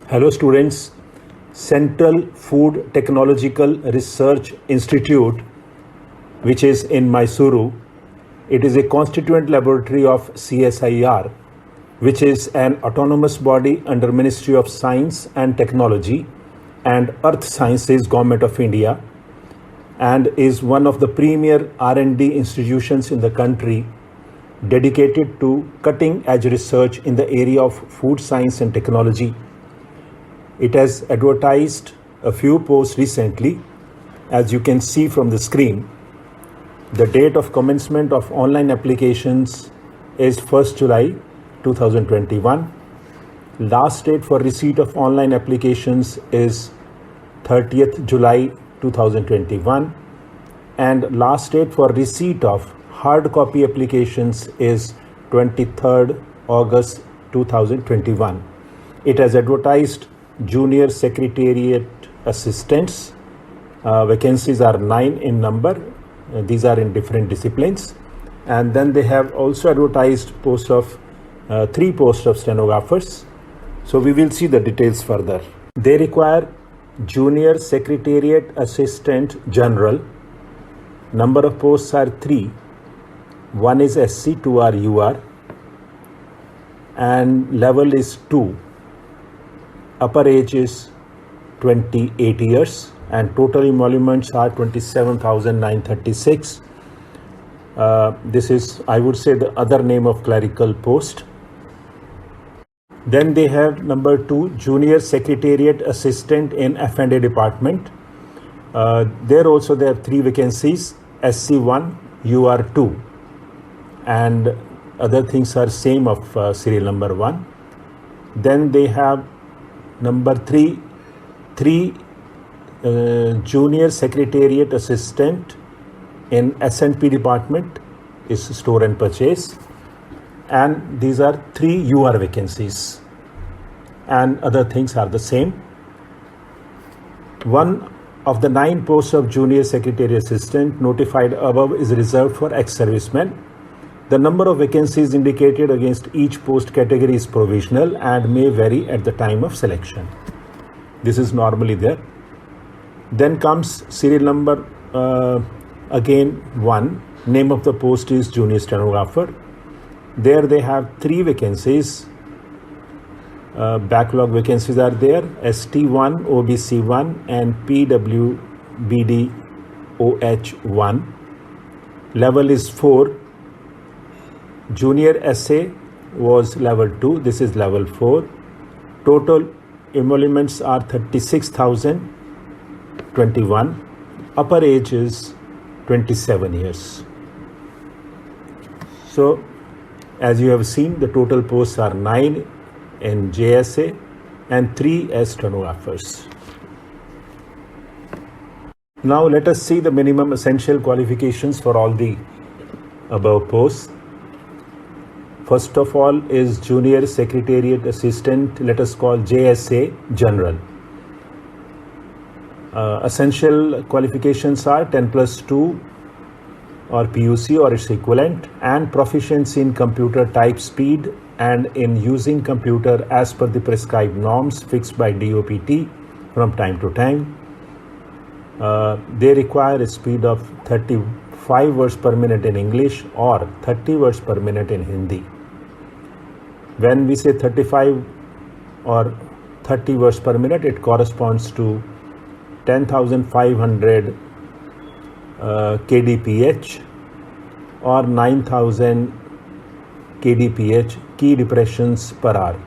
Hello students, Central Food Technological Research Institute, which is in Mysuru, it is a constituent laboratory of CSIR, which is an autonomous body under Ministry of Science and Technology and Earth Sciences Government of India, and is one of the premier R&D institutions in the country dedicated to cutting-edge research in the area of food science and technology. It has advertised a few posts recently. As you can see from the screen, the date of commencement of online applications is 1st July 2021. Last date for receipt of online applications is 30th July 2021. And last date for receipt of hard copy applications is 23rd August 2021. It has advertised Junior Secretariat Assistants. Vacancies are 9 in number. These are in different disciplines. And then they have also advertised posts of 3 posts of stenographers. So we will see the details further. They require Junior Secretariat Assistant General. Number of posts are 3. One is SC, 2 are UR, and level is 2. Upper age is 28 years and total emoluments are 27,936. This is, I would say, the other name of clerical post. Then they have number 2, Junior Secretariat Assistant in F&A Department. There also there are 3 vacancies, SC1, UR2, and other things are same of serial number 1. Then they have number 3, Junior Secretariat Assistant in S&P Department is Store and Purchase, and these are 3 UR vacancies, and other things are the same. One of the 9 posts of Junior Secretary Assistant notified above is reserved for ex-servicemen. The number of vacancies indicated against each post category is provisional and may vary at the time of selection. This is normally there. Then comes serial number again 1. Name of the post is Junior Stenographer. There they have 3 vacancies. Backlog vacancies are there, ST1, OBC1 and PWBD OH1. Level is 4. Junior SA was level 2. This is level 4. Total emoluments are 36,021. Upper age is 27 years. So, as you have seen, the total posts are 9 in JSA and 3 as stenographers. Now let us see the minimum essential qualifications for all the above posts. First of all is Junior Secretariat Assistant, let us call JSA General. Essential qualifications are 10+2 or PUC or its equivalent, and proficiency in computer type speed and in using computer as per the prescribed norms fixed by DOPT from time to time. They require a speed of 35 words per minute in English or 30 words per minute in Hindi. When we say 35 or 30 words per minute, it corresponds to 10,500 kdph or 9,000 kdph key depressions per hour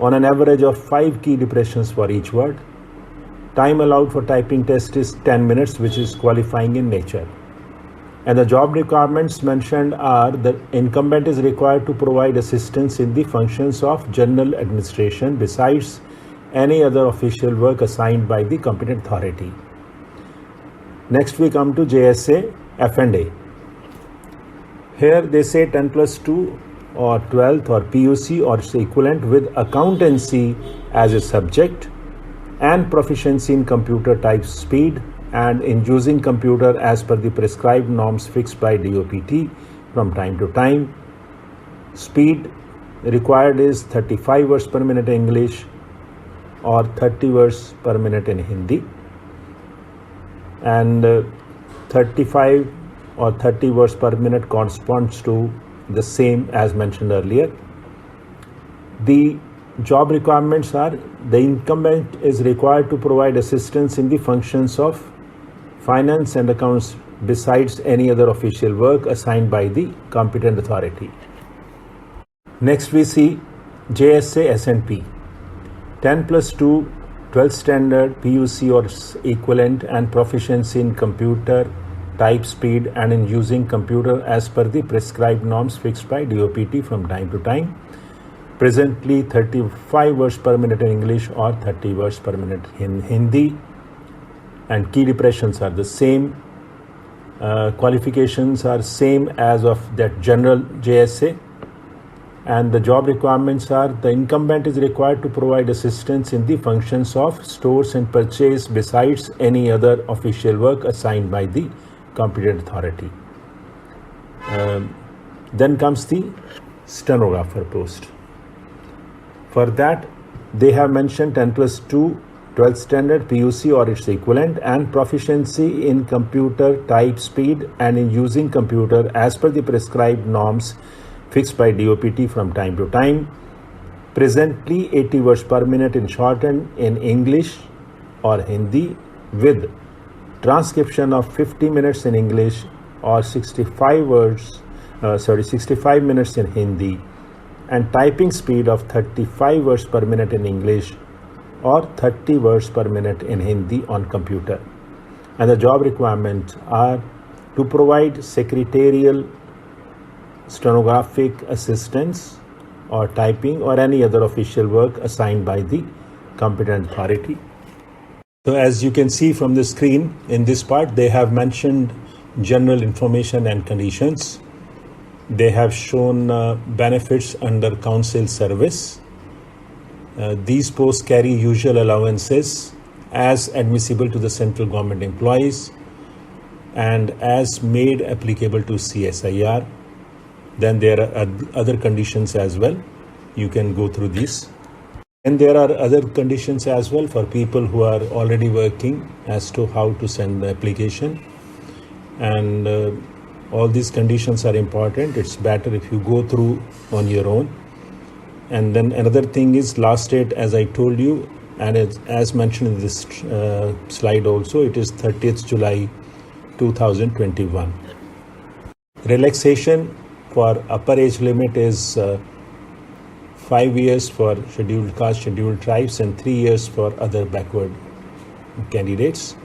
on an average of 5 key depressions for each word. Time allowed for typing test is 10 minutes, which is qualifying in nature. And the job requirements mentioned are the incumbent is required to provide assistance in the functions of general administration besides any other official work assigned by the competent authority. Next we come to JSA F&A. Here they say 10+2 or 12th or PUC or its equivalent with accountancy as a subject and proficiency in computer type speed and in using computer as per the prescribed norms fixed by DOPT from time to time. Speed required is 35 words per minute in English or 30 words per minute in Hindi, and 35 or 30 words per minute corresponds to the same as mentioned earlier. The job requirements are: the incumbent is required to provide assistance in the functions of finance and accounts besides any other official work assigned by the competent authority. Next we see JSA S&P. 10 plus 2, 12th standard, PUC or equivalent, and proficiency in computer, type speed, and in using computer as per the prescribed norms fixed by DOPT from time to time. Presently 35 words per minute in English or 30 words per minute in Hindi, and key depressions are the same. Qualifications are same as of that general JSA, and the job requirements are: the incumbent is required to provide assistance in the functions of stores and purchase besides any other official work assigned by the competent authority. Then comes the stenographer post. For that, they have mentioned 10 plus 2, 12th standard, PUC or its equivalent, and proficiency in computer, type speed, and in using computer as per the prescribed norms fixed by DOPT from time to time. Presently 80 words per minute in shorthand in English or Hindi, with transcription of 50 minutes in English or 65 minutes in Hindi, and typing speed of 35 words per minute in English or 30 words per minute in Hindi on computer. And the job requirements are to provide secretarial, stenographic assistance or typing or any other official work assigned by the competent authority. So as you can see from the screen, in this part they have mentioned general information and conditions. They have shown benefits under council service. These posts carry usual allowances as admissible to the central government employees and as made applicable to CSIR. Then there are other conditions as well. You can go through these. And there are other conditions as well for people who are already working as to how to send the application. And all these conditions are important. It's better if you go through on your own. And then another thing is last date, as I told you, and as mentioned in this slide also, it is 30th July 2021. Relaxation for upper age limit is 5 years for scheduled caste, scheduled tribes, and 3 years for other backward candidates.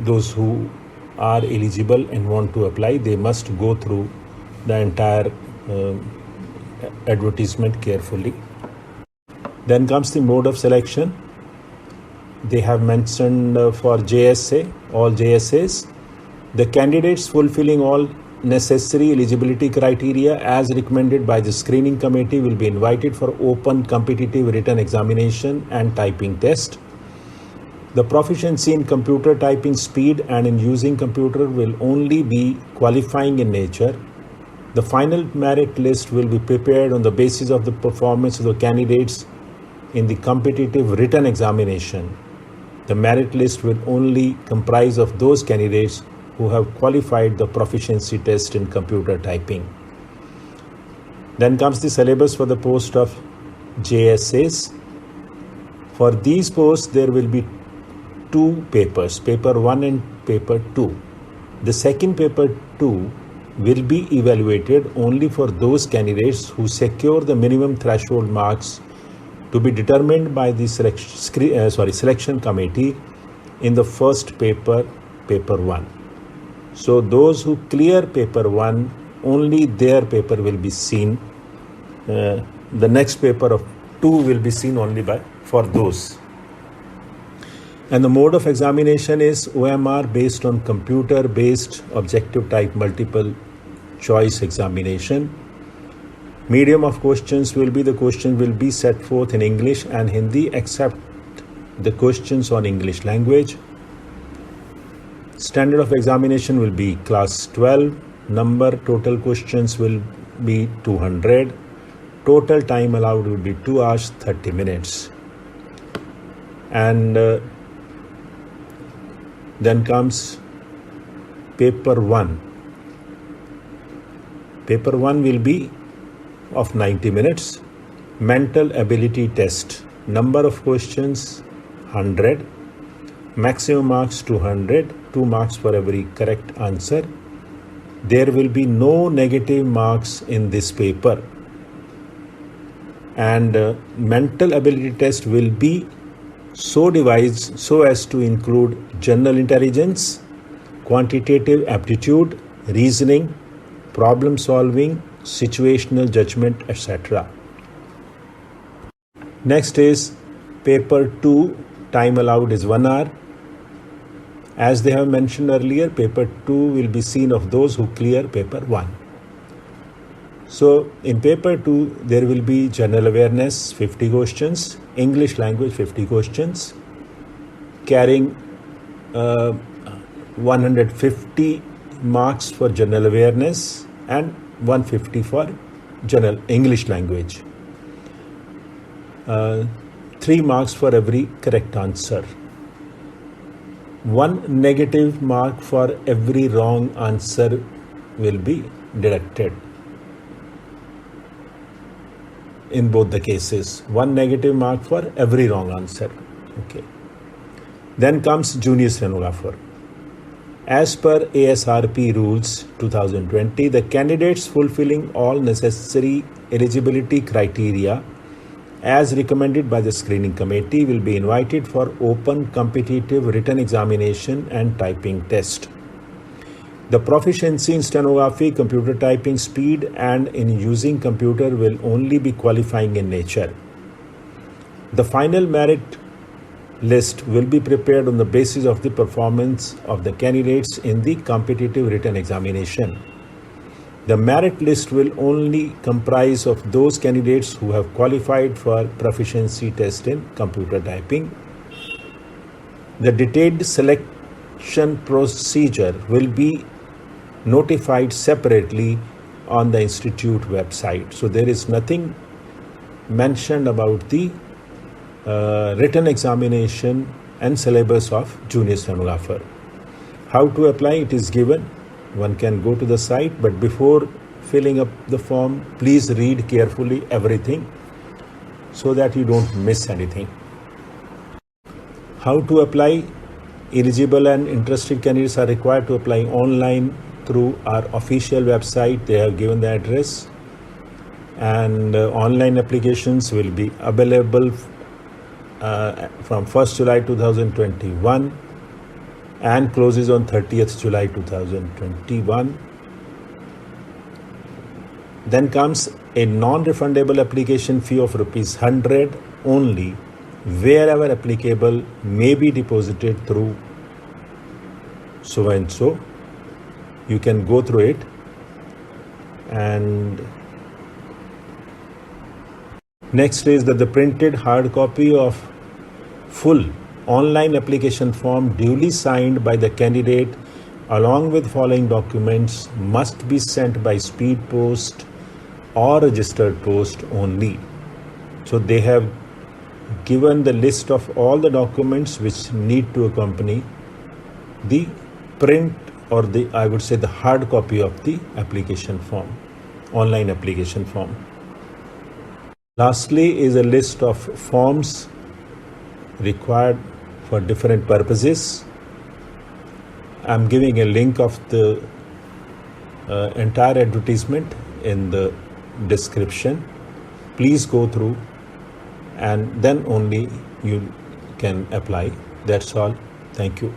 Those who are eligible and want to apply, they must go through the entire advertisement carefully. Then comes the mode of selection. They have mentioned for JSA, all JSAs, the candidates fulfilling all necessary eligibility criteria as recommended by the screening committee will be invited for open competitive written examination and typing test. The proficiency in computer typing speed and in using computer will only be qualifying in nature. The final merit list will be prepared on the basis of the performance of the candidates in the competitive written examination. The merit list will only comprise of those candidates who have qualified the proficiency test in computer typing. Then comes the syllabus for the post of JSAs. For these posts, there will be 2 papers, paper 1 and paper 2. The second paper 2 will be evaluated only for those candidates who secure the minimum threshold marks to be determined by the selection committee in the first paper, paper 1. So those who clear paper 1, only their paper will be seen. The next paper of 2 will be seen only for those. And the mode of examination is OMR based on computer-based objective type multiple choice examination. Medium of questions will be, the question will be set forth in English and Hindi except the questions on English language. Standard of examination will be class 12. Number total questions will be 200. total time allowed would be 2 hours 30 minutes. And then comes paper 1. Paper 1 will be of 90 minutes. Mental ability test. Number of questions 100. Maximum marks 200. 2 marks for every correct answer. There will be no negative marks in this paper. And mental ability test will be so devised so as to include general intelligence, quantitative aptitude, reasoning, problem solving, situational judgment, etc. Next is paper 2. Time allowed is 1 hour. As they have mentioned earlier, paper 2 will be seen of those who clear paper 1. So in paper 2, there will be general awareness, 50 questions, English language, 50 questions, carrying 150 marks for general awareness and 150 for general English language. 3 marks for every correct answer. 1 negative mark for every wrong answer will be deducted. In both the cases, 1 negative mark for every wrong answer. Okay. Then comes junior stenographer. As per ASRP rules 2020, the candidates fulfilling all necessary eligibility criteria as recommended by the screening committee will be invited for open competitive written examination and typing test. The proficiency in stenography, computer typing speed and in using computer will only be qualifying in nature. The final merit list will be prepared on the basis of the performance of the candidates in the competitive written examination. The merit list will only comprise of those candidates who have qualified for proficiency test in computer typing. The detailed selection procedure will be notified separately on the institute website. So there is nothing mentioned about the written examination and syllabus of junior stenographer. How to apply it is given. One can go to the site, but before filling up the form, please read carefully everything so that you don't miss anything. How to apply? Eligible and interested candidates are required to apply online through our official website. They have given the address, and online applications will be available from 1st July 2021 and closes on 30th July 2021. Then comes a non-refundable application fee of ₹100 only, wherever applicable, may be deposited through so and so. You can go through it. And next is that the printed hard copy of full online application form duly signed by the candidate along with following documents must be sent by speed post or registered post only. So they have given the list of all the documents which need to accompany the print or I would say the hard copy of the application form, online application form. Lastly is a list of forms required for different purposes. I'm giving a link of the entire advertisement in the description. Please go through and then only you can apply. That's all. Thank you.